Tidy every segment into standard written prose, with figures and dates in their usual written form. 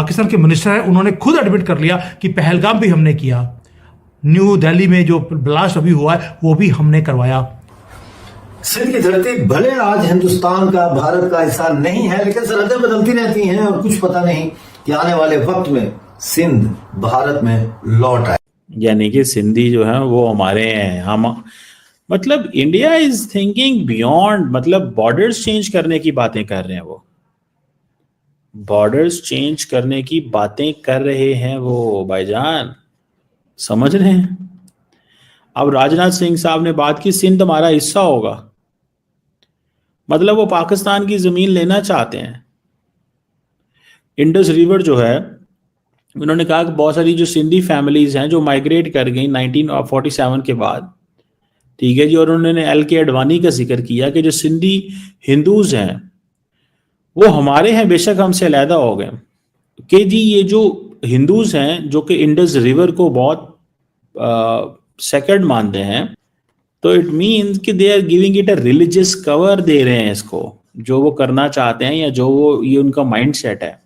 पाकिस्तान के मिनिस्टर हैं, उन्होंने खुद एडमिट कर लिया कि पहलगाम भी हमने किया, न्यू दिल्ली में जो ब्लास्ट अभी हुआ है वो भी हमने करवाया। सिंध की धरती भले आज हिंदुस्तान का, भारत का हिस्सा नहीं है, लेकिन सरहदें बदलती रहती हैं और कुछ पता नहीं कि आने वाले वक्त में सिंध भारत में लौट आए। यानी कि सिंधी जो है वो हमारे हैं। हम मतलब इंडिया इज थिंकिंग बियॉन्ड, मतलब बॉर्डर्स चेंज करने की बातें कर रहे हैं, वो बॉर्डर्स चेंज करने की बातें कर रहे हैं वो भाईजान, समझ रहे हैं। अब राजनाथ सिंह साहब ने बात की सिंध हमारा हिस्सा होगा, मतलब वो पाकिस्तान की जमीन लेना चाहते हैं। इंडस रिवर जो है, उन्होंने कहा कि बहुत सारी जो सिंधी फैमिलीज हैं जो माइग्रेट कर गई 1947 के बाद, ठीक है जी, और उन्होंने LK अडवाणी का जिक्र किया कि जो सिंधी हिंदूज हैं वो हमारे हैं, बेशक हमसे अलहदा हो गए, कि जी ये जो हिंदूज हैं जो कि इंडस रिवर को बहुत सेक्रेड मानते हैं, तो इट मीन्स कि they are giving it a religious cover, दे रहे हैं इसको, जो वो करना चाहते हैं या जो वो ये उनका माइंड सेट है,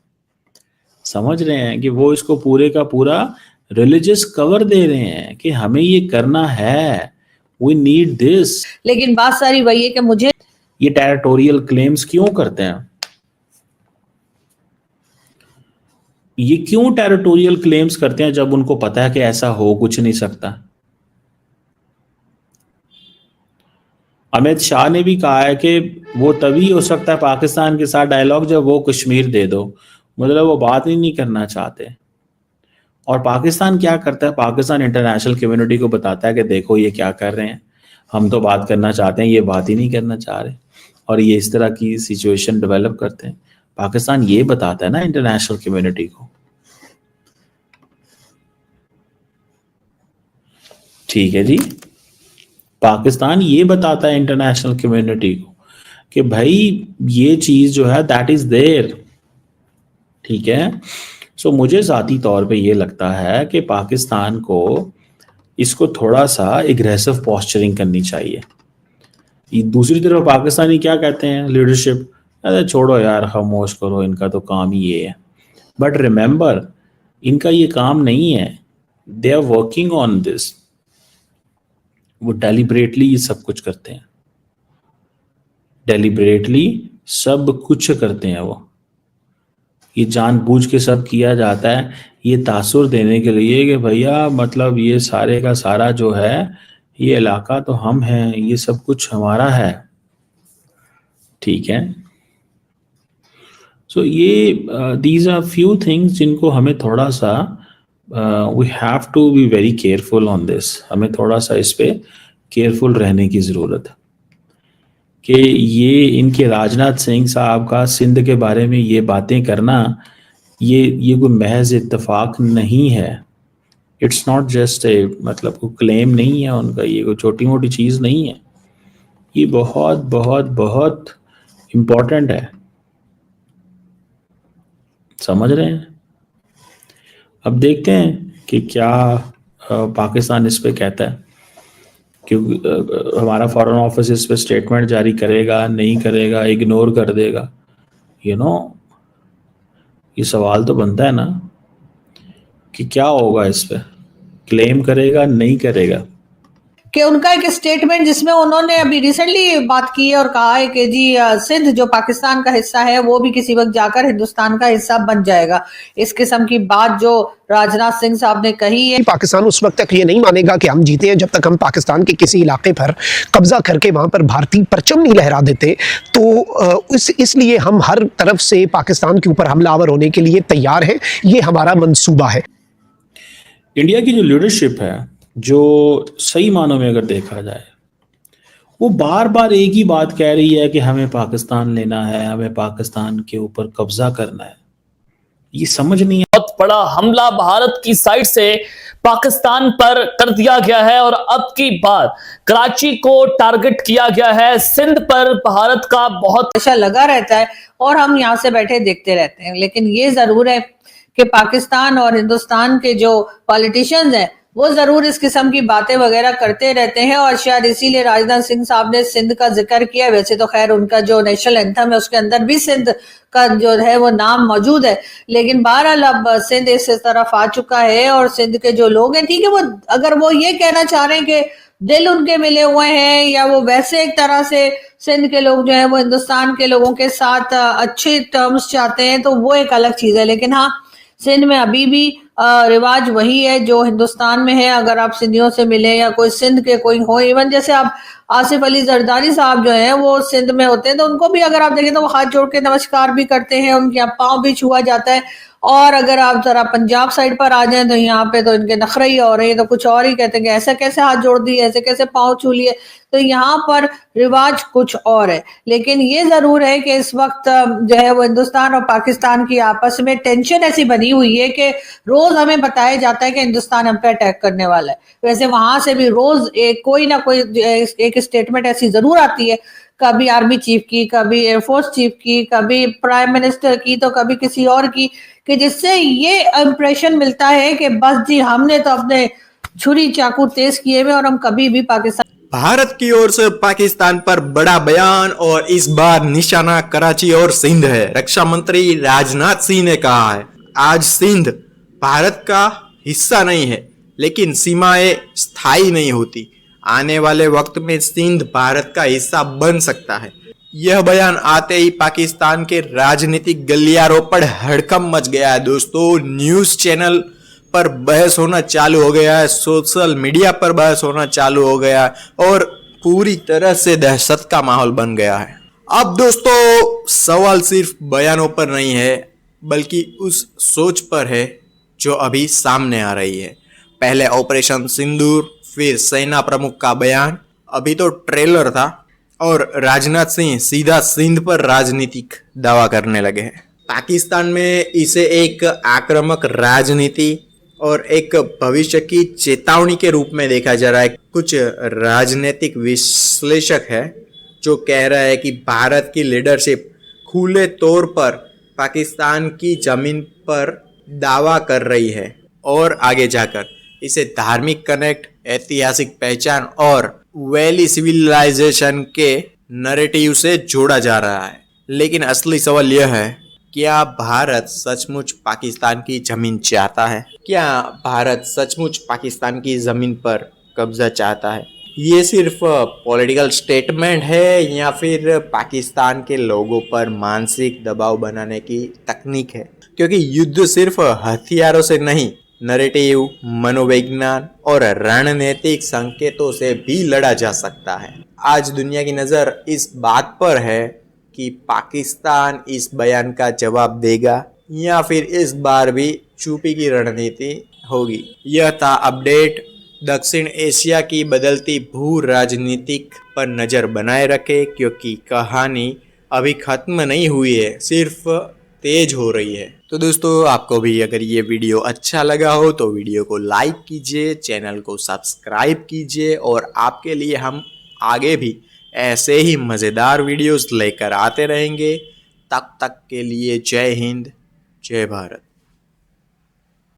समझ रहे हैं कि वो इसको पूरे का पूरा रिलीजियस कवर दे रहे हैं कि हमें ये करना है, वी नीड दिस। लेकिन बात सारी वही है कि मुझे ये टेरिटोरियल क्लेम्स क्यों करते हैं? ये क्यों टेरिटोरियल क्लेम्स करते हैं जब उनको पता है कि ऐसा हो कुछ नहीं सकता? अमित शाह ने भी कहा है कि वो तभी हो सकता है पाकिस्तान के साथ डायलॉग जब वो कश्मीर दे दो, मतलब वो बात ही नहीं करना चाहते। और पाकिस्तान क्या करता है? पाकिस्तान इंटरनेशनल कम्युनिटी को बताता है कि देखो ये क्या कर रहे हैं, हम तो बात करना चाहते हैं, ये बात ही नहीं करना चाह रहे, और ये इस तरह की सिचुएशन डेवलप करते हैं। पाकिस्तान ये बताता है ना इंटरनेशनल कम्युनिटी को, ठीक है जी, पाकिस्तान ये बताता है इंटरनेशनल कम्युनिटी को कि भाई ये चीज जो है दैट इज देयर, ठीक है। सो मुझे ज़ाती तौर पे ये लगता है कि पाकिस्तान को इसको थोड़ा सा एग्रेसिव पोस्चरिंग करनी चाहिए। दूसरी तरफ पाकिस्तानी क्या कहते हैं लीडरशिप, अरे छोड़ो यार, खामोश करो, इनका तो काम ही ये है। बट रिमेंबर, इनका ये काम नहीं है, they are working on this. वो डेलिब्रेटली ये सब कुछ करते हैं, डेलिब्रेटली सब कुछ करते हैं। वो ये जानबूझ के सब किया जाता है ये तासुर देने के लिए कि भैया मतलब ये सारे का सारा जो है ये इलाका तो हम हैं, ये सब कुछ हमारा है, ठीक है। सो ये दीज आर फ्यू थिंग्स जिनको हमें थोड़ा सा we have to be very careful on this. हमें थोड़ा सा इस पे केयरफुल रहने की ज़रूरत है कि ये इनके राजनाथ सिंह साहब का सिंध के बारे में ये बातें करना, ये कोई महज इत्तेफाक नहीं है। इट्स नॉट जस्ट ए, मतलब कोई क्लेम नहीं है उनका, ये कोई छोटी मोटी चीज़ नहीं है, ये बहुत बहुत बहुत इम्पोर्टेंट है, समझ रहे हैं। अब देखते हैं कि क्या पाकिस्तान इस पे कहता है, क्योंकि हमारा फॉरेन ऑफिस इस पे स्टेटमेंट जारी करेगा, नहीं करेगा, इग्नोर कर देगा, यू नो। ये सवाल तो बनता है ना कि क्या होगा इस पे, क्लेम करेगा, नहीं करेगा। कि उनका एक स्टेटमेंट जिसमें उन्होंने अभी रिसेंटली बात की है और कहा है कि जी सिंध जो पाकिस्तान का हिस्सा है वो भी किसी वक्त जाकर हिंदुस्तान का हिस्सा बन जाएगा। इस किस्म की बात जो राजनाथ सिंह साहब ने कही है, पाकिस्तान उस वक्त तक ये नहीं मानेगा कि हम जीते हैं जब तक हम पाकिस्तान के किसी इलाके पर कब्जा करके वहां पर भारतीय परचम नहीं लहरा देते। तो इसलिए हम हर तरफ से पाकिस्तान के ऊपर हमलावर होने के लिए तैयार हैं, ये हमारा मंसूबा है। इंडिया की जो लीडरशिप है, जो सही मानों में अगर देखा जाए, वो बार बार एक ही बात कह रही है कि हमें पाकिस्तान लेना है, हमें पाकिस्तान के ऊपर कब्जा करना है। ये समझ नहीं है। बहुत बड़ा हमला भारत की साइड से पाकिस्तान पर कर दिया गया है और अब की बात कराची को टारगेट किया गया है। सिंध पर भारत का बहुत प्रेशर लगा रहता है और हम यहाँ से बैठे देखते रहते हैं। लेकिन ये जरूर है कि पाकिस्तान और हिंदुस्तान के जो पॉलिटिशियंस हैं वो जरूर इस किस्म की बातें वगैरह करते रहते हैं और शायद इसीलिए राजनाथ सिंह साहब ने सिंध का जिक्र किया। वैसे तो खैर उनका जो नेशनल एंथम है उसके अंदर भी सिंध का जो है वो नाम मौजूद है, लेकिन बहरहाल अब सिंध इस तरफ आ चुका है और सिंध के जो लोग हैं, ठीक है, वो अगर वो ये कहना चाह रहे हैं कि दिल उनके मिले हुए हैं या वो वैसे एक तरह से सिंध के लोग जो है वो हिंदुस्तान के लोगों के साथ अच्छे टर्म्स चाहते हैं, तो वो एक अलग चीज है। लेकिन हाँ, सिंध में अभी भी रिवाज वही है जो हिंदुस्तान में है। अगर आप सिंधियों से मिले या कोई सिंध के कोई हो, इवन जैसे आप आसिफ अली जरदारी साहब जो हैं वो सिंध में होते हैं, तो उनको भी अगर आप देखें तो वो हाथ जोड़ के नमस्कार भी करते हैं, उनके पाँव भी छुआ जाता है। और अगर आप जरा पंजाब साइड पर आ जाएं तो यहाँ पे तो इनके नखरे ही हो रहे हैं, तो कुछ और ही कहते हैं कि ऐसा कैसे हाथ जोड़ दिए, ऐसे कैसे पाँव छू लिए। तो यहाँ पर रिवाज कुछ और है। लेकिन ये जरूर है कि इस वक्त जो है वो हिंदुस्तान और पाकिस्तान की आपस में टेंशन ऐसी बनी हुई है कि रोज हमें बताया जाता है कि हिंदुस्तान हम पे अटैक करने वाला है। वैसे वहां से भी रोज कोई ना कोई एक स्टेटमेंट ऐसी जरूर आती है, कभी आर्मी चीफ की, कभी एयरफोर्स चीफ की, कभी प्राइम मिनिस्टर की, तो कभी किसी और की, कि जिससे ये इंप्रेशन मिलता है कि बस जी हमने तो अपने छुरी चाकू तेज किए हुए और हम कभी भी पाकिस्तान। भारत की ओर से पाकिस्तान पर बड़ा बयान और इस बार निशाना कराची और सिंध है। रक्षा मंत्री राजनाथ सिंह ने कहा है, आज सिंध भारत का हिस्सा नहीं है, लेकिन सीमाएं स्थायी नहीं होती। आने वाले वक्त में सिंध भारत का हिस्सा बन सकता है। यह बयान आते ही पाकिस्तान के राजनीतिक गलियारों पर हड़कंप मच गया है। दोस्तों, न्यूज चैनल पर बहस होना चालू हो गया है, सोशल मीडिया पर बहस होना चालू हो गया है और पूरी तरह से दहशत का माहौल बन गया है। अब दोस्तों, सवाल सिर्फ बयानों पर नहीं है, बल्कि उस सोच पर है जो अभी सामने आ रही है। पहले ऑपरेशन सिंदूर, फिर सेना प्रमुख का बयान, अभी तो ट्रेलर था और राजनाथ सिंह सीधा सिंध पर राजनीतिक दावा करने लगे हैं। पाकिस्तान में इसे एक आक्रामक राजनीति और एक भविष्य की चेतावनी के रूप में देखा जा रहा है। कुछ राजनीतिक विश्लेषक है जो कह रहा है कि भारत की लीडरशिप खुले तौर पर पाकिस्तान की जमीन पर दावा कर रही है और आगे जाकर इसे धार्मिक कनेक्ट, ऐतिहासिक पहचान और वैली सिविलाइजेशन के नैरेटिव से जोड़ा जा रहा है। लेकिन असली सवाल यह है, क्या भारत सचमुच पाकिस्तान की जमीन चाहता है? क्या भारत सचमुच पाकिस्तान की जमीन पर कब्जा चाहता है? ये सिर्फ पॉलिटिकल स्टेटमेंट है या फिर पाकिस्तान के लोगों पर मानसिक दबाव बनाने की तकनीक है? क्योंकि युद्ध सिर्फ हथियारों से नहीं, नैरेटिव, मनोविज्ञान और रणनीतिक संकेतों से भी लड़ा जा सकता है। आज दुनिया की नजर इस बात पर है कि पाकिस्तान इस बयान का जवाब देगा या फिर इस बार भी चुप्पी की रणनीति होगी। यह था अपडेट। दक्षिण एशिया की बदलती भू राजनीतिक पर नजर बनाए रखे, क्योंकि कहानी अभी खत्म नहीं हुई है, सिर्फ तेज हो रही है। तो दोस्तों, आपको भी अगर ये वीडियो अच्छा लगा हो तो वीडियो को लाइक कीजिए, चैनल को सब्सक्राइब कीजिए और आपके लिए हम आगे भी ऐसे ही मज़ेदार वीडियोस लेकर आते रहेंगे। तब तक के लिए जय हिंद, जय भारत।